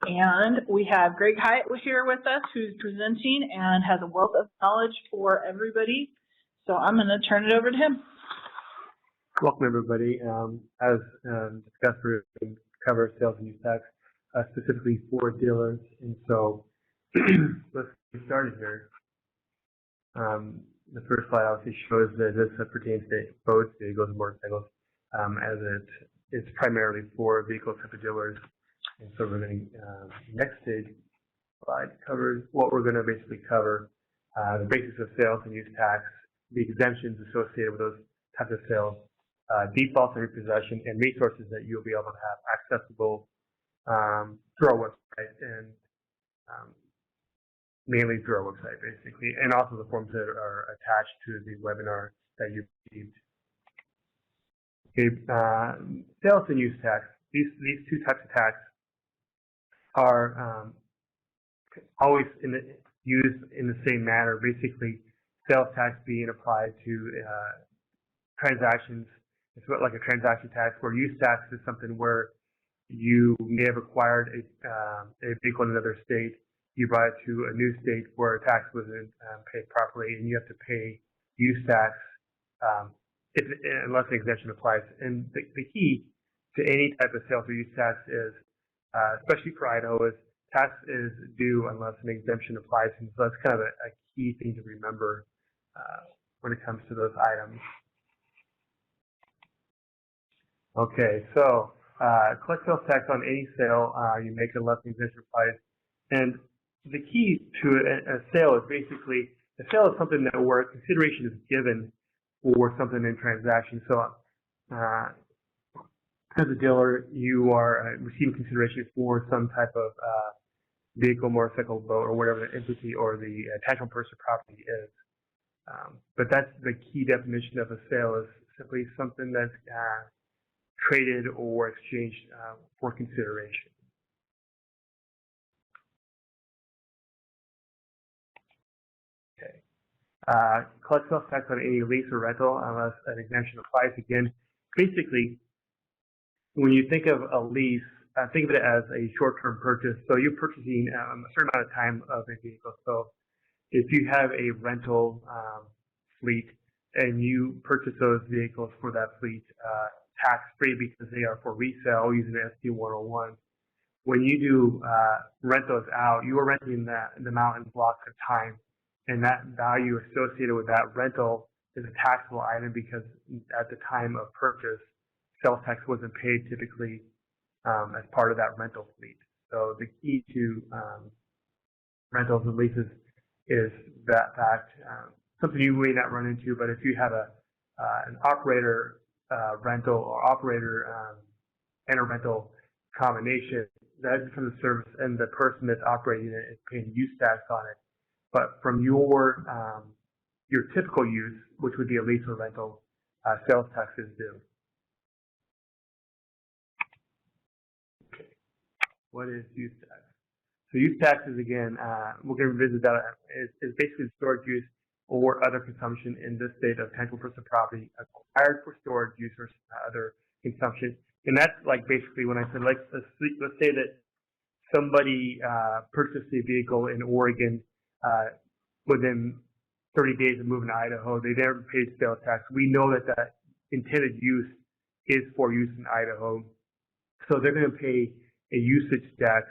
And we have Greg Hyatt here with us, who's presenting and has a wealth of knowledge for everybody. So I'm going to turn it over to him. Welcome, everybody. As discussed, we're going to cover sales and use tax, specifically for dealers. And so let's get started here. The first slide obviously shows that this pertains to boats, vehicles, and motorcycles, as it is primarily for vehicle type of dealers. And so we're going to, next slide covers what we're going to basically cover, the basics of sales and use tax, the exemptions associated with those types of sales, defaults and repossession, and resources that you'll be able to have accessible through our website, and mainly through our website, basically, and also the forms that are attached to the webinar that you received. Okay, sales and use tax. These two types of tax are always used in the same manner. Basically, sales tax being applied to transactions. It's like a transaction tax, where use tax is something where you may have acquired a vehicle in another state. You brought it to a new state where tax wasn't paid properly, and you have to pay use tax unless an exemption applies. And the key to any type of sales or use tax is, especially for Idaho, is tax is due unless an exemption applies. And so that's kind of a key thing to remember when it comes to those items. Okay, so collect sales tax on any sale you make unless an exemption applies. And the key to a sale is basically, a sale is something that where consideration is given for something in transaction. So as a dealer, you are receiving consideration for some type of vehicle, motorcycle, boat, or whatever the entity or the tangible person property is. But that's the key definition of a sale, is simply something that's traded or exchanged for consideration. Okay. Collect sales tax on any lease or rental unless an exemption applies. Again, basically, when you think of a lease, think of it as a short-term purchase. So you're purchasing a certain amount of time of a vehicle. So if you have a rental fleet and you purchase those vehicles for that fleet tax-free because they are for resale using the ST 101, when you do rent those out, you are renting the amount in blocks of time, and that value associated with that rental is a taxable item because at the time of purchase, sales tax wasn't paid typically as part of that rental fleet. So the key to rentals and leases is that fact. Something you may not run into, but if you have an operator rental or operator and a rental combination, that becomes a service, and the person that's operating it is paying use tax on it. But from your typical use, which would be a lease or rental, sales tax is due. Okay. What is use tax? So use tax is, again, we're going to revisit that, is basically storage use or other consumption in this state of tangible personal property acquired for storage use or other consumption. And that's like basically when I said, like, let's say that somebody purchased a vehicle in Oregon within 30 days of moving to Idaho. They never paid sales tax. We know that that intended use is for use in Idaho. So they're going to pay a usage tax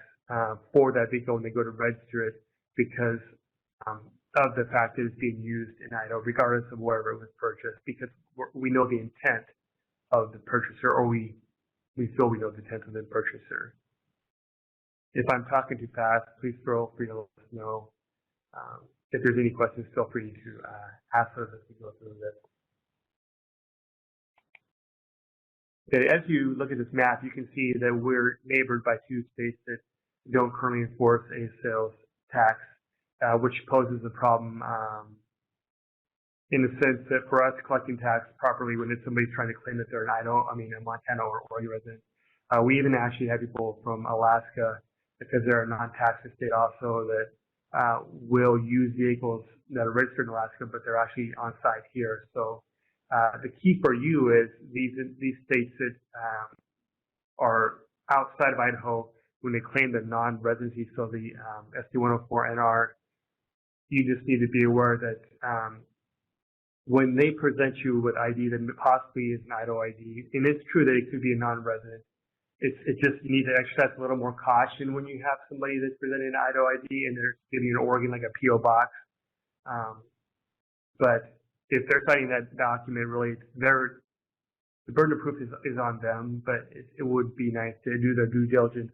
for that vehicle when they go to register it, because of the fact that it's being used in Idaho, regardless of wherever it was purchased, because we know the intent of the purchaser, or we feel we know the intent of the purchaser. If I'm talking too fast, please feel free to let us know. If there's any questions, feel free to ask us as we go through this. Okay, as you look at this map, you can see that we're neighbored by two states that don't currently enforce a sales tax, which poses a problem in the sense that for us collecting tax properly when it's somebody's trying to claim that they're an Idaho, a Montana or Oregon resident. We even actually have people from Alaska, because they're a non-taxing state also, that will use vehicles that are registered in Alaska, but they're actually on site here. So the key for you is these states that are outside of Idaho, when they claim the non-residency, so the SD-104NR, you just need to be aware that when they present you with ID that possibly is an Idaho ID, and it's true that it could be a non-resident, it's just you need to exercise a little more caution when you have somebody that's presenting an Idaho ID and they're giving you an Oregon like a PO box. But if they're signing that document, really, the burden of proof is on them. But it would be nice to do their due diligence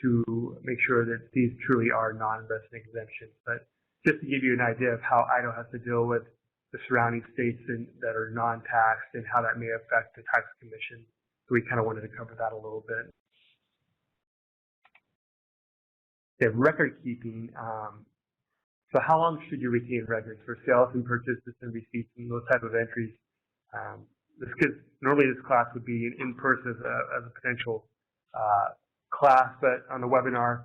to make sure that these truly are non-resident exemptions. But just to give you an idea of how Idaho has to deal with the surrounding states that are non-taxed and how that may affect the tax commission. So we kind of wanted to cover that a little bit. They have record keeping. So how long should you retain records for sales and purchases and receipts and those type of entries? Normally this class would be in person as a potential class, but on the webinar,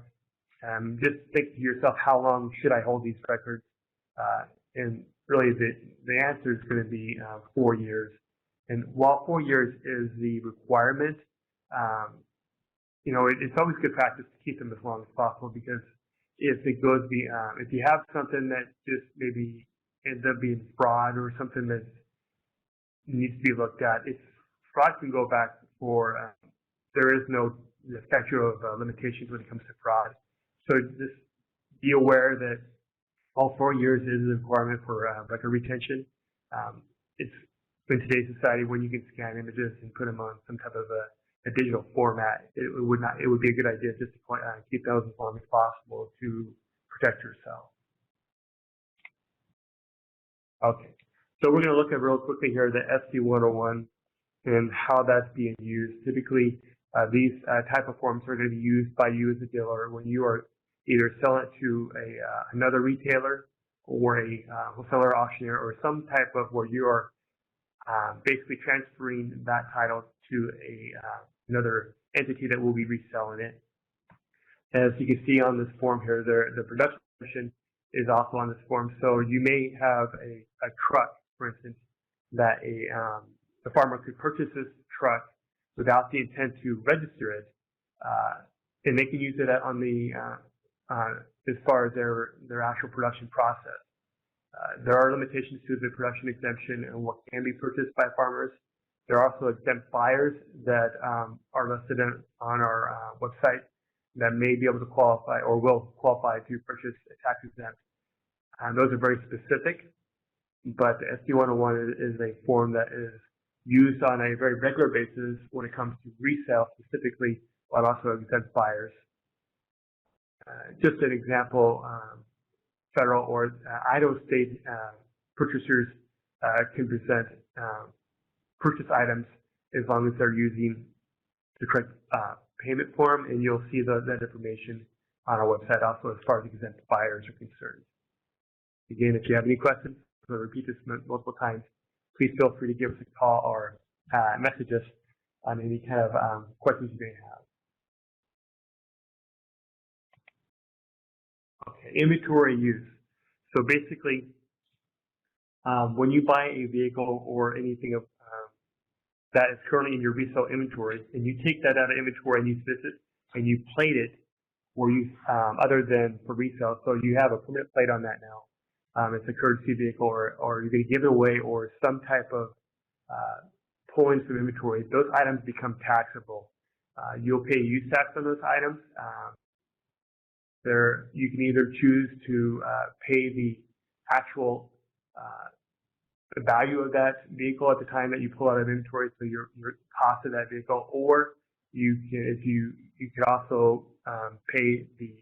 just think to yourself, how long should I hold these records? And really the answer is going to be 4 years. And while 4 years is the requirement, it's always good practice to keep them as long as possible, because if it goes if you have something that just maybe ends up being fraud or something that needs to be looked at, fraud can go back for, there is no statute of limitations when it comes to fraud. So just be aware that all 4 years is a requirement for record retention. It's in today's society when you can scan images and put them on some type of a digital format, it would be a good idea just to keep those as long as possible to protect yourself. Okay, so we're going to look at real quickly here the SD-101 and how that's being used. Typically, these type of forms are going to be used by you as a dealer when you are either selling it to another retailer or a wholesaler, auctioneer, or some type of where you are basically transferring that title to another entity that will be reselling it. As you can see on this form here, the production commission is also on this form. So you may have a truck, for instance, that the farmer could purchase this truck without the intent to register it, and they can use it on the as far as their actual production process. There are limitations to the production exemption and what can be purchased by farmers. There are also exempt buyers that are listed on our website that may be able to qualify or will qualify to purchase a tax exempt. Those are very specific, but the SD-101 is a form that is used on a very regular basis when it comes to resale specifically, but also exempt buyers. Just an example, federal or Idaho state purchasers can present purchase items as long as they're using the correct payment form, and you'll see that information on our website also as far as exempt buyers are concerned. Again, if you have any questions, I'll repeat this multiple times, please feel free to give us a call or message us on any kind of questions you may have. Okay, inventory use. So basically, when you buy a vehicle or anything of that is currently in your resale inventory, and you take that out of inventory and you list it and you plate it, or you other than for resale, so you have a permanent plate on that now. It's a courtesy vehicle, or you're going to give it away, or some type of pulling from inventory. Those items become taxable. You'll pay use tax on those items. You can either choose to pay the actual the value of that vehicle at the time that you pull out of inventory, so your cost of that vehicle, or you could also pay the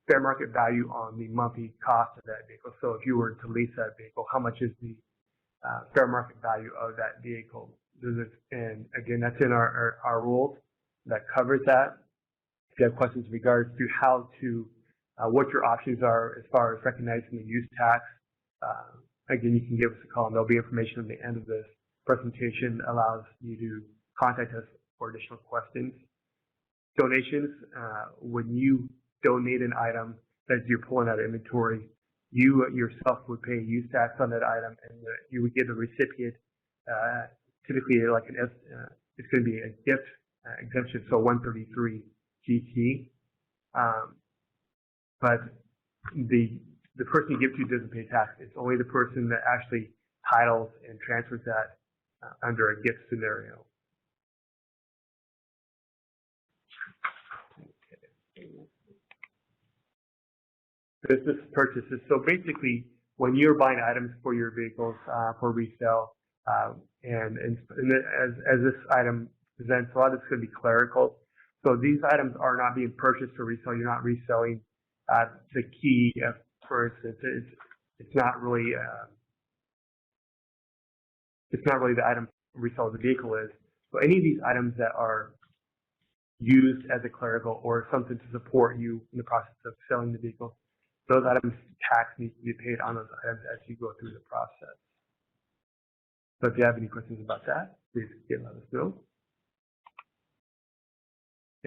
fair market value on the monthly cost of that vehicle. So if you were to lease that vehicle, how much is the fair market value of that vehicle? And again, that's in our rules that covers that. If you have questions in regards to how to, what your options are as far as recognizing the use tax, again, you can give us a call, and there'll be information at the end of this presentation that allows you to contact us for additional questions. Donations, when you donate an item that you're pulling out of inventory, you yourself would pay use tax on that item, and you would give the recipient typically like it's going to be a gift exemption, so 133 GT, but the person you give to doesn't pay tax. It's only the person that actually titles and transfers that under a gift scenario. Business purchases. So basically, when you're buying items for your vehicles for resale, and as this item presents, a lot of it's going to be clerical. So these items are not being purchased for resale. You're not reselling the key, for instance. It's not really the item resale of the vehicle is. So any of these items that are used as a clerical or something to support you in the process of selling the vehicle, those items, tax needs to be paid on those items as you go through the process. So if you have any questions about that, please let us know.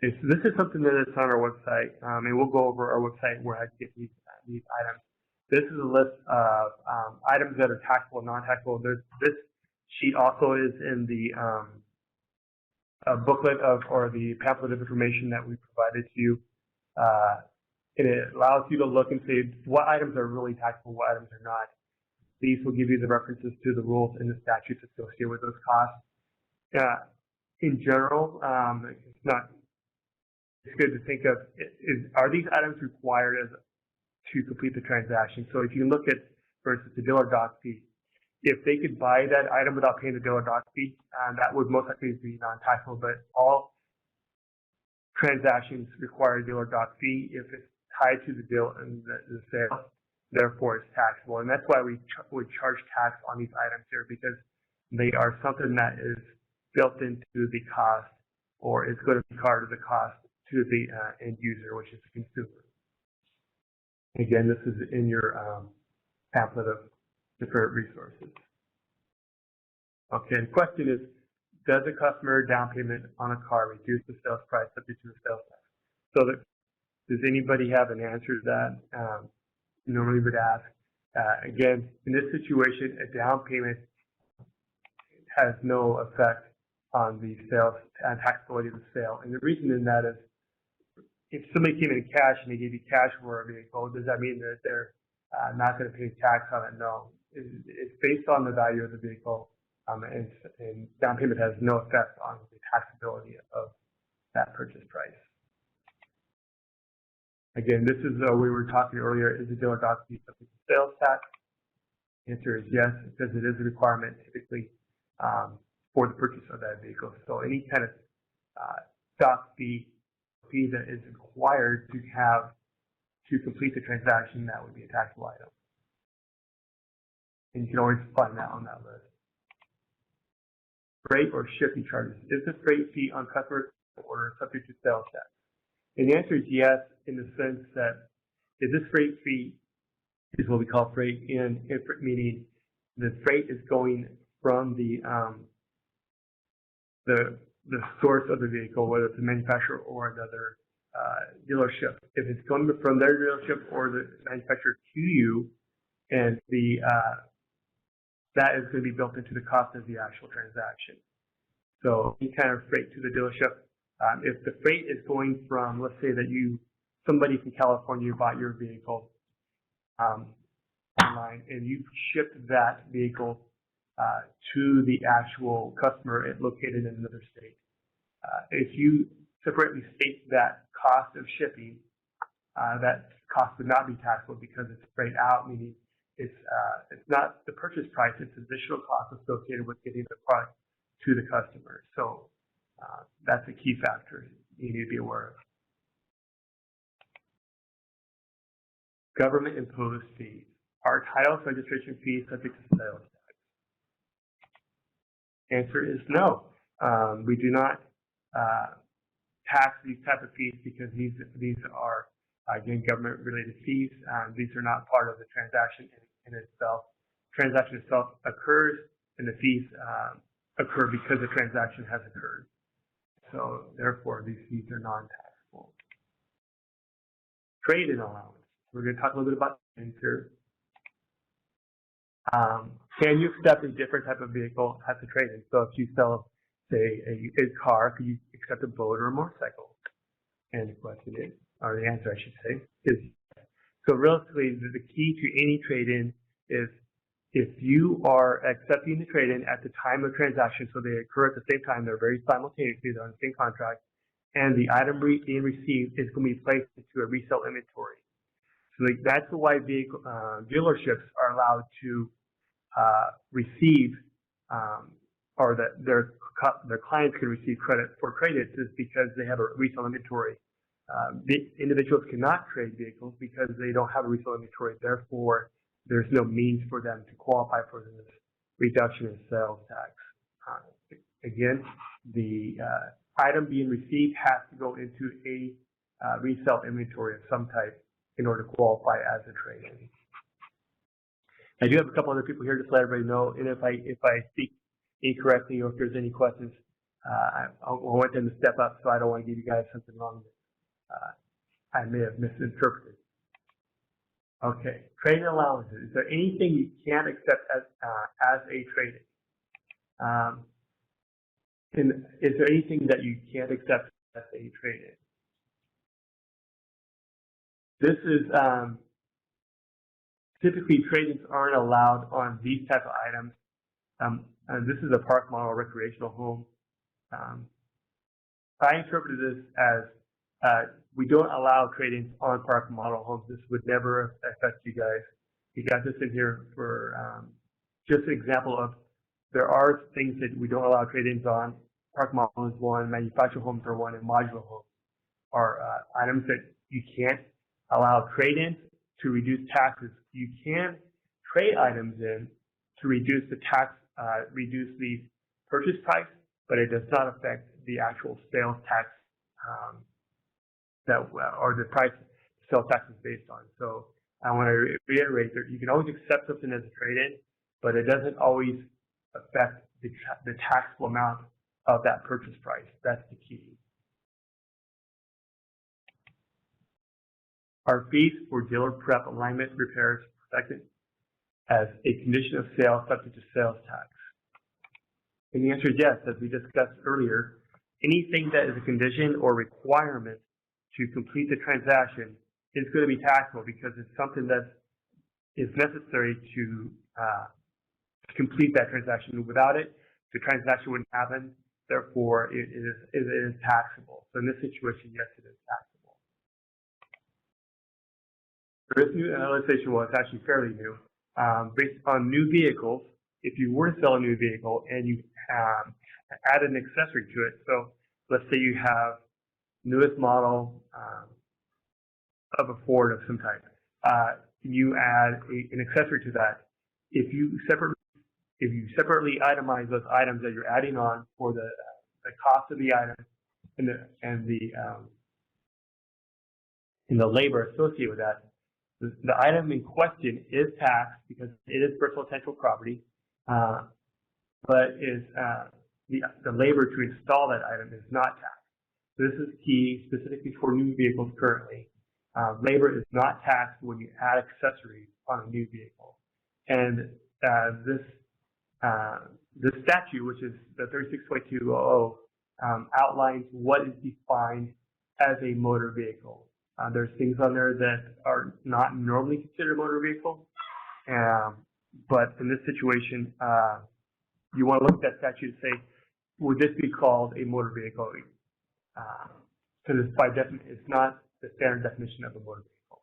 Okay, so this is something that is on our website, and we'll go over our website where I get these items. This is a list of items that are taxable and non-taxable. This sheet also is in the booklet or the pamphlet of information that we provided to you. And it allows you to look and see what items are really taxable, what items are not. These will give you the references to the rules and the statutes associated with those costs. In general, it's good to think of, are these items required to complete the transaction? So if you look at, for instance, the dealer dock fee, if they could buy that item without paying the dealer dock fee, that would most likely be non-taxable, but all transactions require a dealer dock fee if it's tied to the deal and the sale, therefore it's taxable. And that's why we charge tax on these items here, because they are something that is built into the cost or is going to be part of the cost to the end user, which is the consumer. Again, this is in your pamphlet of different resources. Okay, the question is, does a customer down payment on a car reduce the sales price subject to the sales tax? So does anybody have an answer to that? Normally would ask. Again, in this situation, a down payment has no effect on the sales and taxability of the sale. And the reason in that is, if somebody came in cash and they gave you cash for a vehicle, does that mean that they're not going to pay tax on it? No. It's based on the value of the vehicle, and down payment has no effect on the taxability of that purchase price. Again, this is we were talking earlier, is the dealer dock fee subject to sales tax? The answer is yes, because it is a requirement typically for the purchase of that vehicle. So any kind of dock fee that is required to complete the transaction, that would be a taxable item. And you can always find that on that list. Freight or shipping charges. Is the freight fee on customer order subject to sales tax? And the answer is yes, in the sense that if this freight fee is what we call freight in, meaning the freight is going from the source of the vehicle, whether it's a manufacturer or another dealership. If it's going from their dealership or the manufacturer to you, and that is going to be built into the cost of the actual transaction. So any kind of freight to the dealership, if the freight is going from, let's say that somebody from California bought your vehicle online, and you shipped that vehicle to the actual customer located in another state. If you separately state that cost of shipping, that cost would not be taxable because it's freight out, meaning it's not the purchase price, it's additional cost associated with getting the product to the customer. So that's a key factor you need to be aware of. Government imposed fees. Are title registration fees subject to sales tax? Answer is no. We do not tax these type of fees because these are, again, government-related fees. These are not part of the transaction in itself. The transaction itself occurs, and the fees occur because the transaction has occurred. So, therefore, these fees are non-taxable. Trade-in allowance. We're going to talk a little bit about trade-ins here. Can you accept a different type of vehicle as a trade-in? So, if you sell, say, a car, could you accept a boat or a motorcycle? And the question is, or the answer I should say, is so realistically the key to any trade-in is if you are accepting the trade-in at the time of transaction, so they occur at the same time, they're very simultaneously, they're on the same contract, and the item being received is going to be placed into a resale inventory. So that's why vehicle dealerships are allowed to receive, or that their clients can receive credit for trade-ins, is because they have a resale inventory. The individuals cannot trade vehicles because they don't have a resale inventory. Therefore, there's no means for them to qualify for this reduction in sales tax. Again, the item being received has to go into a resale inventory of some type in order to qualify as a trade-in. I do have a couple other people here just to let everybody know, and if I speak incorrectly or if there's any questions, I want them to step up, so I don't want to give you guys something wrong that I may have misinterpreted. Okay, trade-in allowances. Is there anything you can't accept as a trade-in? And is there anything that you can't accept as a trade-in? This is typically trade-ins aren't allowed on these type of items. And this is a park model recreational home. I interpreted this as we don't allow trade-ins on park model homes. This would never affect you guys. You got this in here for just an example of there are things that we don't allow trade-ins on. Park model is one, manufactured homes are one, and modular homes are items that you can't allow trade-ins to reduce taxes. You can trade items in to reduce the tax, reduce the purchase price, but it does not affect the actual sales tax or the price the sales tax is based on. So I want to reiterate that you can always accept something as a trade-in, but it doesn't always affect the taxable amount of that purchase price. That's the key. Are fees for dealer prep alignment repairs protected as a condition of sale subject to sales tax? And the answer is yes. As we discussed earlier, anything that is a condition or requirement to complete the transaction is going to be taxable because it's something that is necessary to complete that transaction. Without it, the transaction wouldn't happen. Therefore, it is taxable. So in this situation, yes, it is taxable. There is new legislation. Well, it's actually fairly new. Based on new vehicles, if you were to sell a new vehicle and you add an accessory to it, so let's say you have newest model of a Ford of some type, you add an accessory to that. If you separately itemize those items that you're adding on for the cost of the item and the labor associated with that, the item in question is taxed because it is personal intellectual property, but the labor to install that item is not taxed. So this is key specifically for new vehicles currently. Labor is not taxed when you add accessories on a new vehicle. And this statute, which is the 36.200, outlines what is defined as a motor vehicle. There's things on there that are not normally considered a motor vehicle, but in this situation, you want to look at that statute and say, would this be called a motor vehicle? Because by definition, it's not the standard definition of a motor vehicle.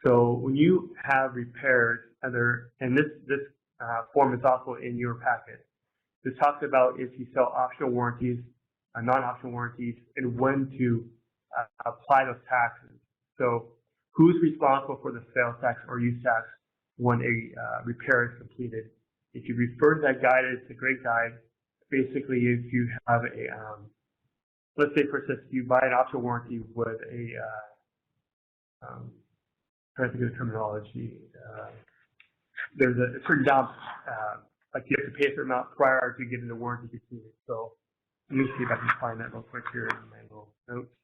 So when you have repairs, and this form is also in your packet, this talks about if you sell optional warranties, non-optional warranties, and when to apply those taxes. So who's responsible for the sales tax or use tax when a repair is completed? If you refer to that guide, it's a great guide. Basically, if you have a, let's say for instance, you buy an optional warranty with a, trying to think of the terminology, there's a certain down, like you have to pay a certain amount prior to getting the warranty completed. So let me see if I can find that real quick here in my little notes.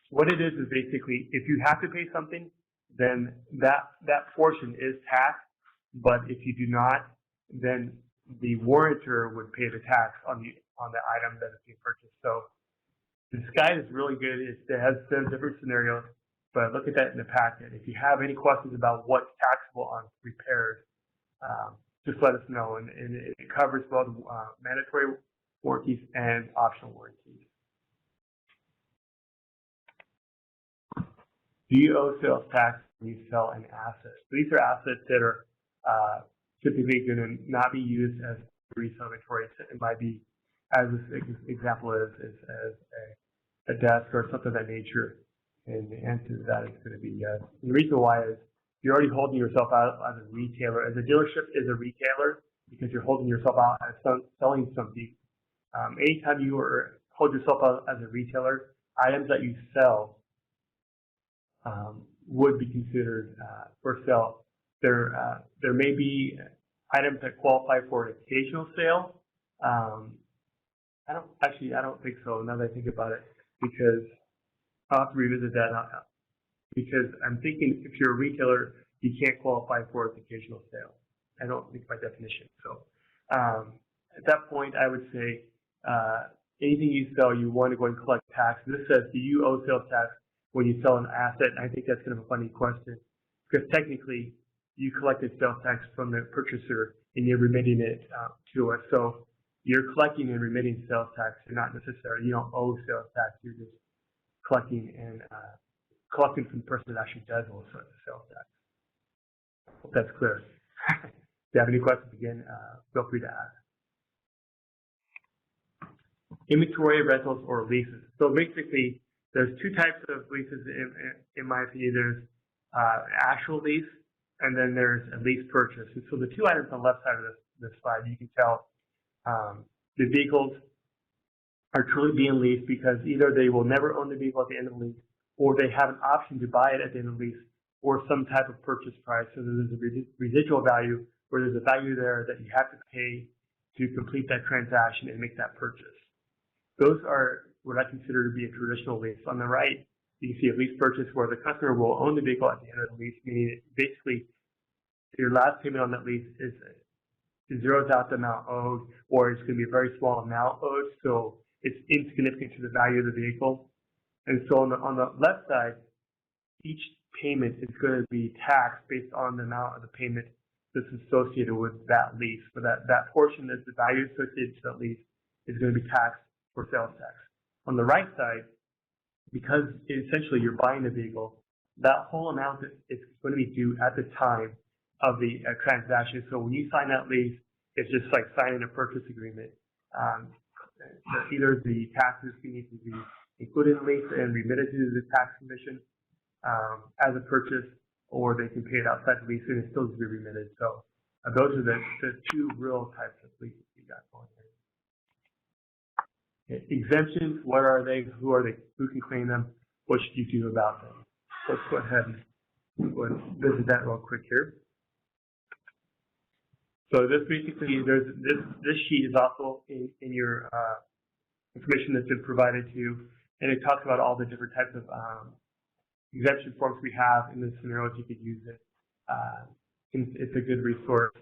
What it is basically, if you have to pay something, then that portion is taxed, but if you do not, then the warrantor would pay the tax on the item that is being purchased. So this guide is really good. It has different scenarios, but look at that in the packet. If you have any questions about what's taxable on repairs, just let us know. And it covers both mandatory warranties and optional warranties. Do you owe sales tax when you sell an asset? So these are assets that are typically going to not be used as resale inventory. It might be, as this example is as a desk or something of that nature. And the answer to that is going to be yes. And the reason why is you're already holding yourself out as a retailer. As a dealership is a retailer because you're holding yourself out as selling something. Anytime you hold yourself out as a retailer, items that you sell would be considered for sale. There may be items that qualify for an occasional sale. I don't think so. Now that I think about it, because I'll have to revisit that. Because I'm thinking if you're a retailer, you can't qualify for an occasional sale. I don't think by definition. So at that point, I would say anything you sell, you want to go and collect tax. This says, do you owe sales tax when you sell an asset? And I think that's kind of a funny question because technically you collected sales tax from the purchaser and you're remitting it to us. So you're collecting and remitting sales tax. You're not necessarily, you don't owe sales tax. You're just collecting and collecting from the person that actually does owe sales tax. Hope that's clear. If you have any questions, again, feel free to ask. Inventory rentals or leases. So basically, there's two types of leases in my opinion. There's an actual lease, and then there's a lease purchase. And so the two items on the left side of this slide, you can tell the vehicles are truly being leased because either they will never own the vehicle at the end of the lease, or they have an option to buy it at the end of the lease, or some type of purchase price. So there's a residual value, where there's a value there that you have to pay to complete that transaction and make that purchase. Those are what I consider to be a traditional lease. On the right, you can see a lease purchase where the customer will own the vehicle at the end of the lease, meaning basically your last payment on that lease is zeroes out the amount owed, or it's going to be a very small amount owed, so it's insignificant to the value of the vehicle. And so on the left side, each payment is going to be taxed based on the amount of the payment that's associated with that lease. So that portion that's the value associated to that lease is going to be taxed for sales tax. On the right side, because essentially you're buying the vehicle, that whole amount is going to be due at the time of the transaction. So when you sign that lease, it's just like signing a purchase agreement. Either the taxes need to be included in the lease and remitted to the tax commission as a purchase, or they can pay it outside the lease and it still needs to be remitted. So those are the two real types of leases we got going here. Exemptions, what are they? Who are they? Who can claim them? What should you do about them? Let's go ahead and visit that real quick here. So this basically, this sheet is also in your information that's been provided to you, and it talks about all the different types of exemption forms we have in the scenarios. You could use it. It's a good resource.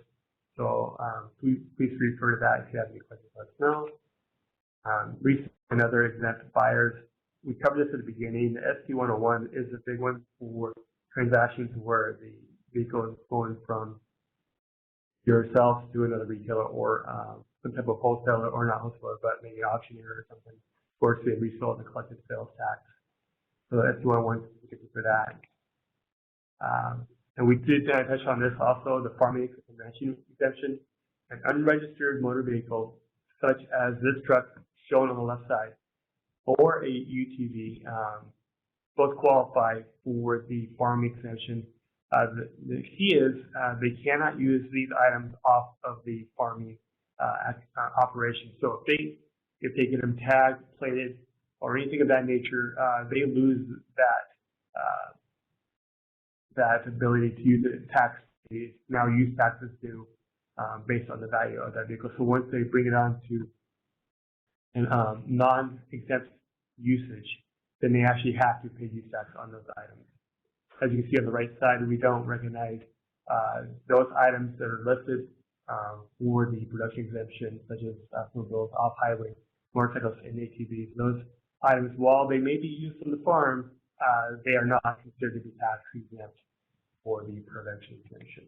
So please refer to that if you have any questions. Let us know. Recent and other exempt buyers. We covered this at the beginning. The ST101 is a big one for transactions where the vehicle is going from yourself to another retailer or some type of wholesaler, or not wholesaler, but maybe an auctioneer or something, or to be resold and collected sales tax. So the ST101 is particular for that. And we did touch on this also, the farming convention exemption. An unregistered motor vehicle, such as this truck shown on the left side, or a UTV, both qualify for the farm exemption. The key is they cannot use these items off of the farming operation. So if they get them tagged, plated, or anything of that nature, they lose that ability to use it. Tax now use taxes due based on the value of that vehicle. So once they bring it on to non-exempt usage, then they actually have to pay use tax on those items. As you can see on the right side, we don't recognize those items that are listed for the production exemption, such as automobiles, off-highway, motorcycles and ATVs. Those items, while they may be used on the farm, they are not considered to be tax exempt for the prevention exemption.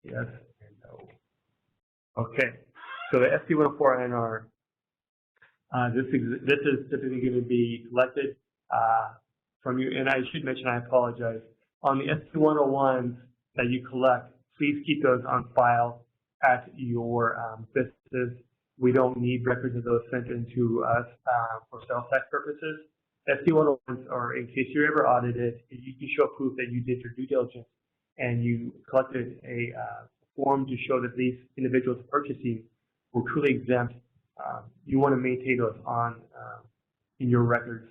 Yes and no. Okay, so the SB 104 NR, this is typically going to be collected from you, and I should mention, I apologize, on the SB 101s that you collect, please keep those on file at your businesses. We don't need records of those sent into us for sales tax purposes. SB 101s are in case you're ever audited, you can show proof that you did your due diligence and you collected a form to show that these individuals purchasing were truly exempt. You want to maintain those on in your records.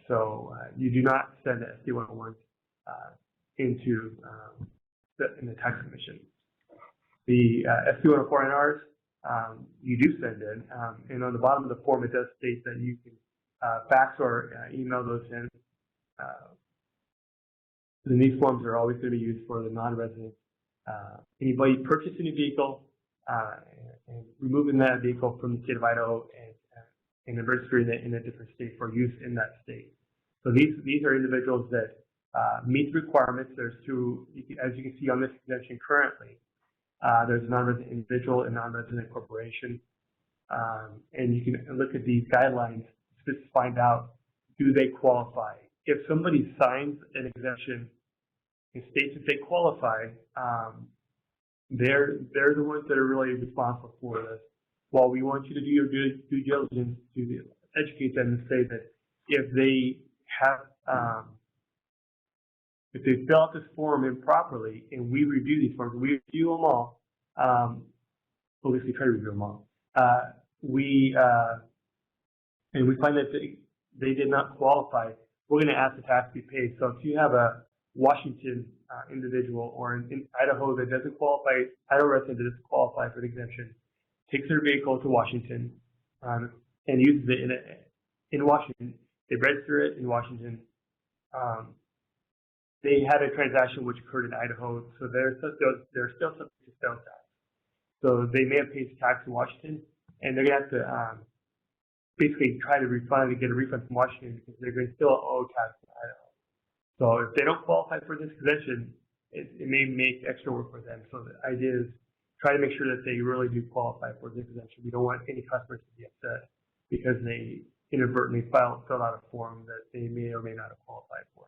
So you do not send the SB 101s into in the tax commission. The SB 104 NRs you do send in, and on the bottom of the form it does state that you can fax or email those in. And these forms are always going to be used for the non-residents. Anybody purchasing a vehicle and removing that vehicle from the state of Idaho and registering it in a different state for use in that state. So these are individuals that meet the requirements. There's two, as you can see on this exemption currently, there's a non-resident individual and non-resident corporation. And you can look at these guidelines to find out, do they qualify? If somebody signs an exemption and states that they qualify, they're the ones that are really responsible for this. While we want you to do your due diligence to educate them and say that if they have, if they fill out this form improperly and we review these forms, we review them all, at least we try to review them all, and we find that they did not qualify, we're going to ask the tax to be paid. So if you have a Washington individual or in Idaho that doesn't qualify, Idaho resident that doesn't qualify for the exemption, takes their vehicle to Washington and uses it in Washington, they register it in Washington. They had a transaction which occurred in Idaho, so they're still subject to sales tax. So they may have paid tax in Washington, and they're going to have to basically try to refund and get a refund from Washington because they're going to still owe tax in Idaho. So if they don't qualify for this exemption, it may make extra work for them. So the idea is try to make sure that they really do qualify for this exemption. We don't want any customers to be upset because they inadvertently filled out a form that they may or may not have qualified for.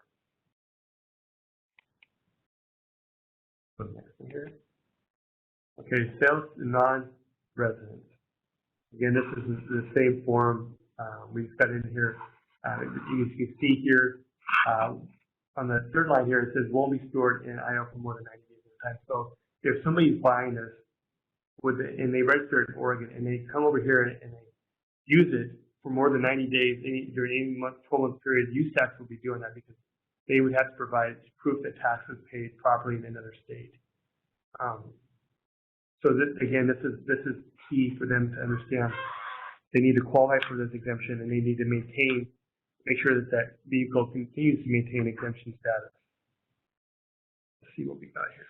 So next one here. Okay, sales to non-residents. Again, this is the same form. We've got in here. You can see here on the third line here, it says won't be stored in Idaho for more than 90 days at a time. So if somebody's buying this and they register it in Oregon and they come over here and they use it for more than 90 days during any month, 12-month period, use tax will be doing that because they would have to provide proof that tax was paid properly in another state. So this, again, this is key for them to understand. They need to qualify for this exemption and they need to make sure that that vehicle continues to maintain exemption status. Let's see what we got here.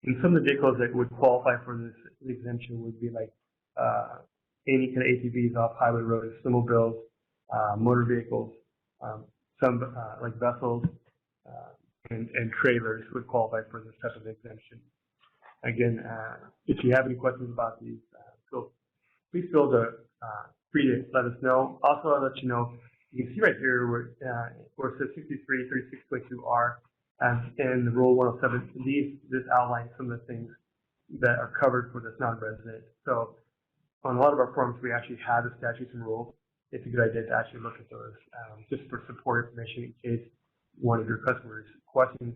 And some of the vehicles that would qualify for this exemption would be like any kind of ATVs off highway roads, snowmobiles, motor vehicles, some like vessels and trailers would qualify for this type of exemption. Again, if you have any questions about these, please feel free to let us know. Also, I'll let you know, you can see right here where it says 6336.2R and Rule 107. This outlines some of the things that are covered for this non-resident. So on a lot of our forms, we actually have the statutes and rules. It's a good idea to actually look at those just for support information in case one of your customers questions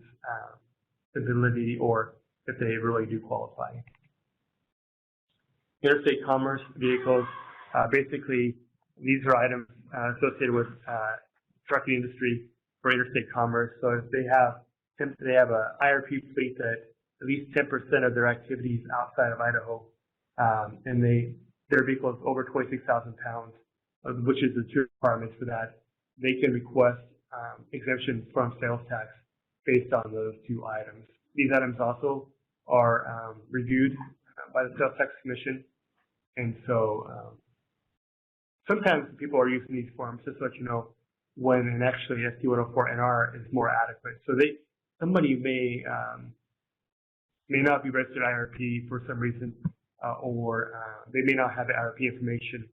the validity or if they really do qualify. Interstate commerce vehicles, basically these are items associated with trucking industry for interstate commerce. So if they have an IRP fleet that at least 10% of their activities outside of Idaho, and their vehicle is over 26,000 pounds, which is the two requirements for that, they can request exemption from sales tax based on those two items. These items also are reviewed by the Sales Tax Commission, and so sometimes people are using these forms just to let you know when an actually SD-104NR is more adequate. So somebody may not be registered IRP for some reason, or they may not have the IRP information.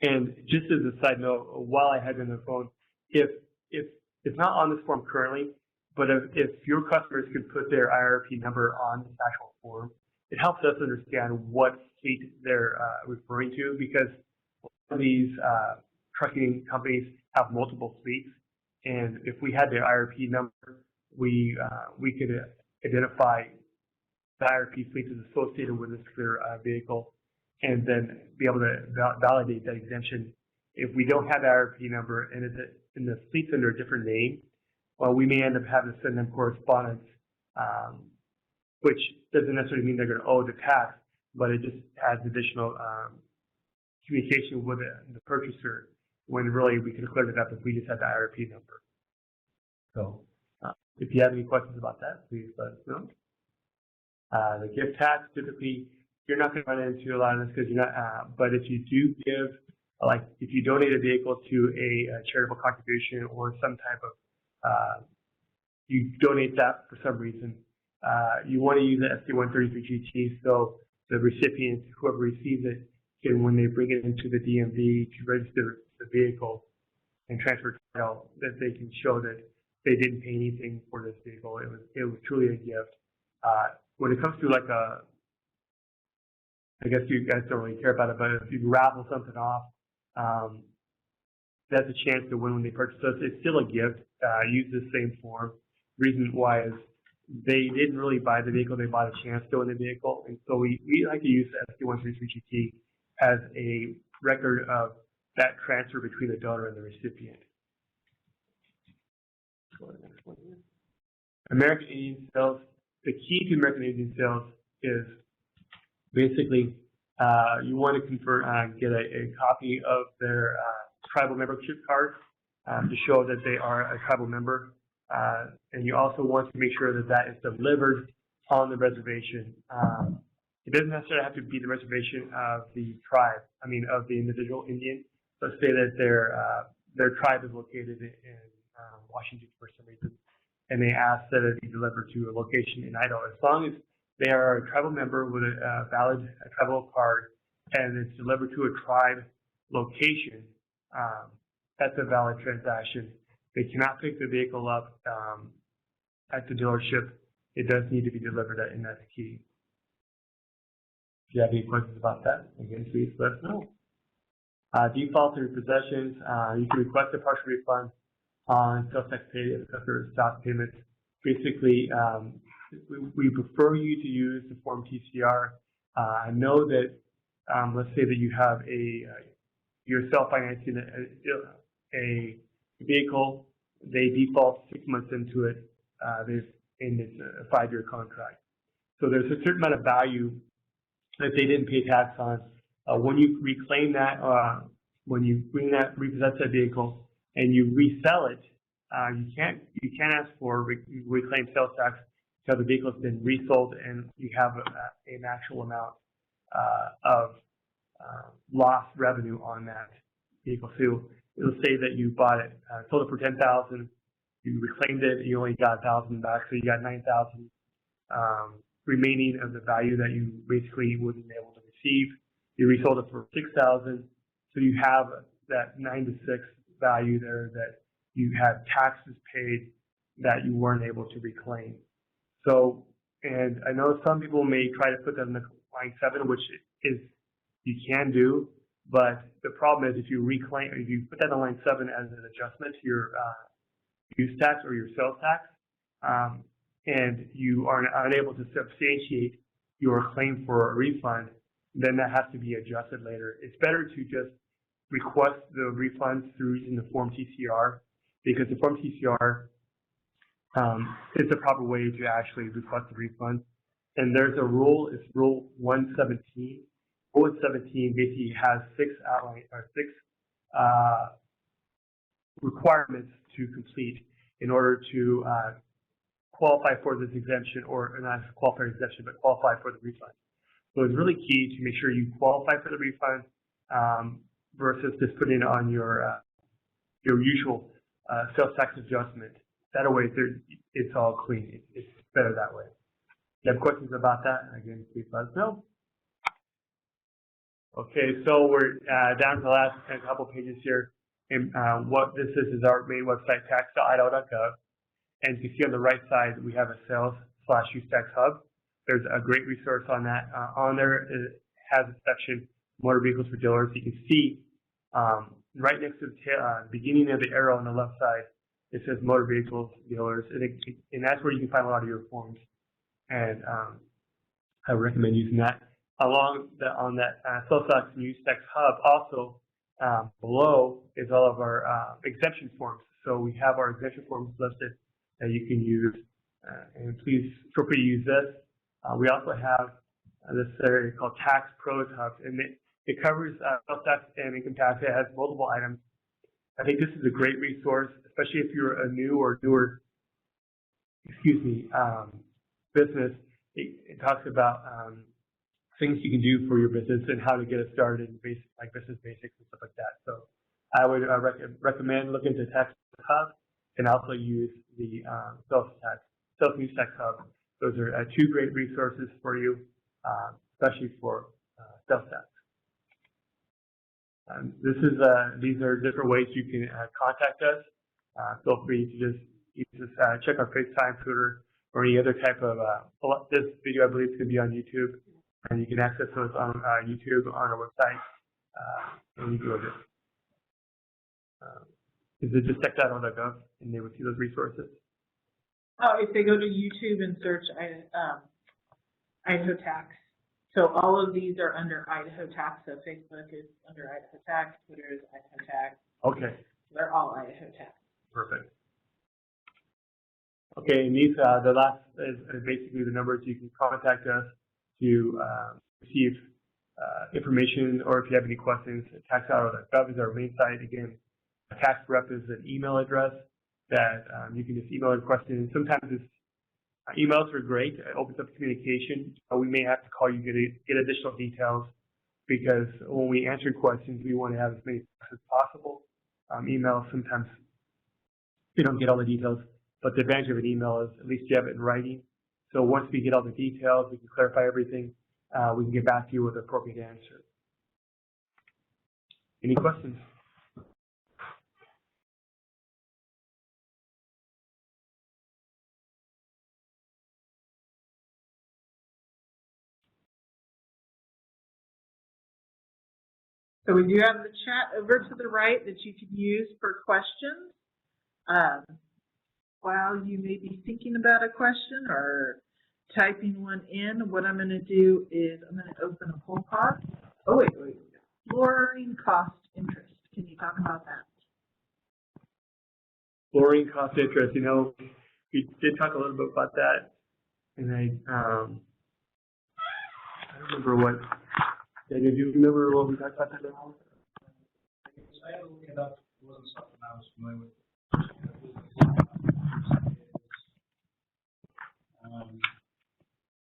And just as a side note, while I had you on the phone, if it's not on this form currently, but if your customers could put their IRP number on this actual form, it helps us understand what fleet they're referring to, because these trucking companies have multiple fleets, and if we had their IRP number, we could identify the IRP fleet is associated with this particular vehicle, and then be able to validate that exemption. If we don't have the IRP number and the fleet's under a different name, well, we may end up having to send them correspondence, which doesn't necessarily mean they're going to owe the tax, but it just adds additional communication with the purchaser, when really we could have cleared it up if we just had the IRP number. So if you have any questions about that, please let us know. The gift tax, typically, you're not going to run into a lot of this because you're not, but if you do give, like if you donate a vehicle to a charitable contribution or some type of, you donate that for some reason, you want to use the SD-133GT, so the recipient, whoever receives it, can, when they bring it into the DMV to register the vehicle and transfer title, that they can show that they didn't pay anything for this vehicle. It was truly a gift. When it comes to like I guess you guys don't really care about it, but if you raffle something off, that's a chance to win when they purchase us. It's still a gift. Use the same form. Reason why is they didn't really buy the vehicle, they bought a chance to win the vehicle. And so we like to use the SD-133GT as a record of that transfer between the donor and the recipient. Let's go to the next one here. American Indian sales. The key to American Indian sales is basically you want to get a copy of their tribal membership card to show that they are a tribal member. And you also want to make sure that that is delivered on the reservation. It doesn't necessarily have to be the reservation of the tribe, of the individual Indian. Let's say that their tribe is located in Washington for some reason, and they ask that it be delivered to a location in Idaho. As long as they are a tribal member with a valid tribal card and it's delivered to a tribe location, that's a valid transaction. They cannot pick the vehicle up at the dealership. It does need to be delivered, and that's key. If you have any questions about that, again, please let us know. Default and repossessions, you can request a partial refund on sales tax paid if the customer stopped payments. Basically, we prefer you to use the form TCR. I know that, let's say that you have you're self-financing a vehicle, they default 6 months into it, and it's a 5-year contract. So there's a certain amount of value that they didn't pay tax on. When you reclaim that, when you repossess that vehicle and you resell it, you can't ask for reclaimed sales tax until the vehicle has been resold and you have an actual amount of lost revenue on that vehicle. So it'll say that you bought it, sold it for $10,000, you reclaimed it, you only got $1,000 back, so you got $9,000 remaining of the value that you basically wasn't able to receive. You resold it for $6,000, so you have that 9 to 6 value there that you had taxes paid that you weren't able to reclaim. So, and I know some people may try to put that in the line 7, which is you can do, but the problem is if you put that in line 7 as an adjustment to your use tax or your sales tax, and you are unable to substantiate your claim for a refund, then that has to be adjusted later. It's better to just request the refund through using the form TCR, because the form TCR is the proper way to actually request the refund. And there's a rule, it's Rule 117. Rule 117 basically has 6 requirements to complete in order to qualify for this exemption, or not qualify for exemption, but qualify for the refund. So it's really key to make sure you qualify for the refund versus just putting it on your usual sales tax adjustment. That way, it's all clean. It's better that way. If you have questions about that, again, please let us know. Okay, so we're down to the last couple pages here. And what this is our main website, tax.idaho.gov. And you can see on the right side, we have a sales/use tax hub. There's a great resource on that. On there, it has a section, motor vehicles for dealers. You can see right next to the beginning of the arrow on the left side, it says motor vehicles dealers. And that's where you can find a lot of your forms. And I would recommend using that. On that sales/use tax hub, also below is all of our exemption forms. So we have our exemption forms listed that you can use, and please feel free to use this. We also have this area called Tax Pros Hub, and it covers sales tax and income tax. It has multiple items. I think this is a great resource, especially if you're a new or newer, business. It talks about things you can do for your business and how to get it started, like business basics and stuff like that. So I would recommend looking to Tax Hub and also use the Sales/Use Tax Hub. Those are two great resources for you, especially for sales tax. These are different ways you can contact us. Feel free to just check our FaceTime, Twitter, or any other type of. This video, I believe, is going to be on YouTube, and you can access those on YouTube on our website, and you can look at. Is it just tax.idaho.gov, and they would see those resources? Oh, if they go to YouTube and search Idaho Tax. So all of these are under Idaho Tax. So Facebook is under Idaho Tax, Twitter is Idaho Tax. Okay. They're all Idaho Tax. Perfect. Okay, and these, the last is basically the numbers you can contact us to receive information, or if you have any questions. Tax.idaho.gov is our main site. Again, a tax rep is an email address that you can just email a question. And sometimes emails are great. It opens up communication. We may have to call you to get additional details, because when we answer questions, we want to have as many as possible. Emails, sometimes we don't get all the details, but the advantage of an email is at least you have it in writing. So once we get all the details, we can clarify everything. We can get back to you with an appropriate answer. Any questions? So we do have the chat over to the right that you can use for questions. While you may be thinking about a question or typing one in, what I'm going to do is I'm going to open a poll pod. Oh, wait. Flooring cost interest. Can you talk about that? Flooring cost interest. You know, we did talk a little bit about that, and I don't remember what. Daniel, do you remember what we talked about that now? I had to look it up. It wasn't something I was familiar with.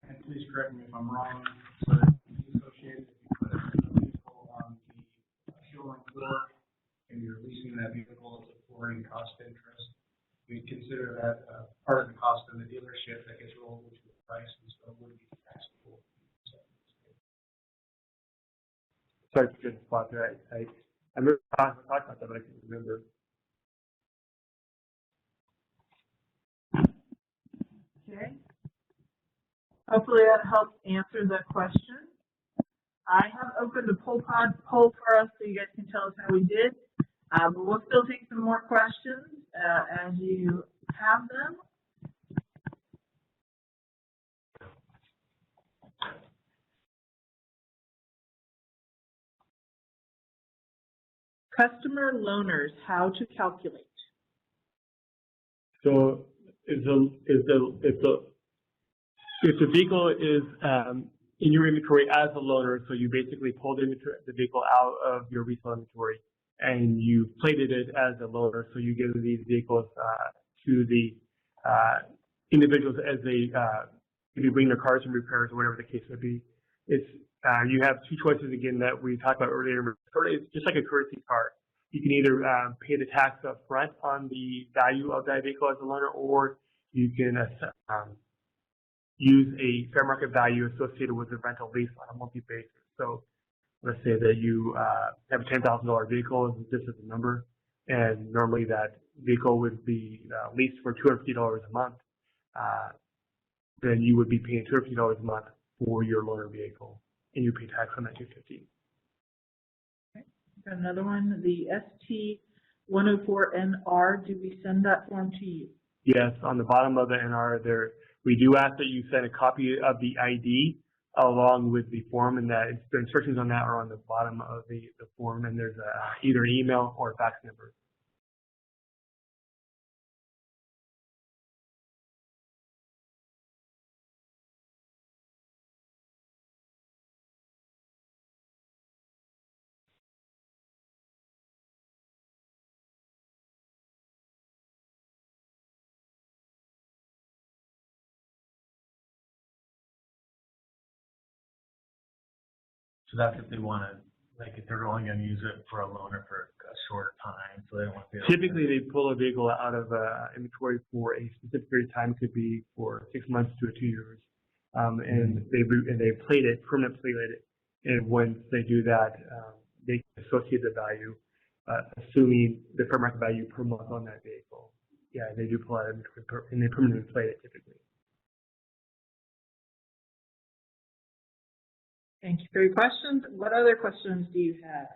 And please correct me if I'm wrong. So associated, if you put a vehicle on the showroom floor and you're leasing that vehicle as a flooring cost interest, we consider that part of the cost of the dealership that gets rolled into the price, and so it would be taxable. Sorry for getting spot there. I remember talking about that, but I can't remember. Okay. Hopefully that helps answer the question. I have opened a poll for us so you guys can tell us how we did. But we'll still take some more questions as you have them. Customer loaners, how to calculate. So if the vehicle is in your inventory as a loaner, so you basically pulled the vehicle out of your resale inventory and you plated it as a loaner, so you give these vehicles to the individuals as they maybe bring their cars from repairs or whatever the case may be. It's you have two choices again that we talked about earlier. It's just like a courtesy car. You can either pay the tax up front on the value of that vehicle as a loaner, or you can use a fair market value associated with the rental lease on a monthly basis. So let's say that you have a $10,000 vehicle, this is the number, and normally that vehicle would be leased for $250 a month. Then you would be paying $250 a month for your loaner vehicle, and you pay tax on that $250. Okay. Got another one, the ST-104NR. Do we send that form to you? Yes, on the bottom of the NR there, we do ask that you send a copy of the ID along with the form, and that the instructions on that are on the bottom of the form, and there's either an email or a fax number. So that's if they want to, like, if they're only going to use it for a loaner for a short time, so they don't want to. Typically, they pull a vehicle out of inventory for a specific period of time. It could be for 6 months to 2 years, and they plate it, permanent plate it. And once they do that, they associate the value, assuming the fair market value per month on that vehicle. Yeah, they do pull out inventory, and they permanently plate it typically. Thank you for your questions. What other questions do you have?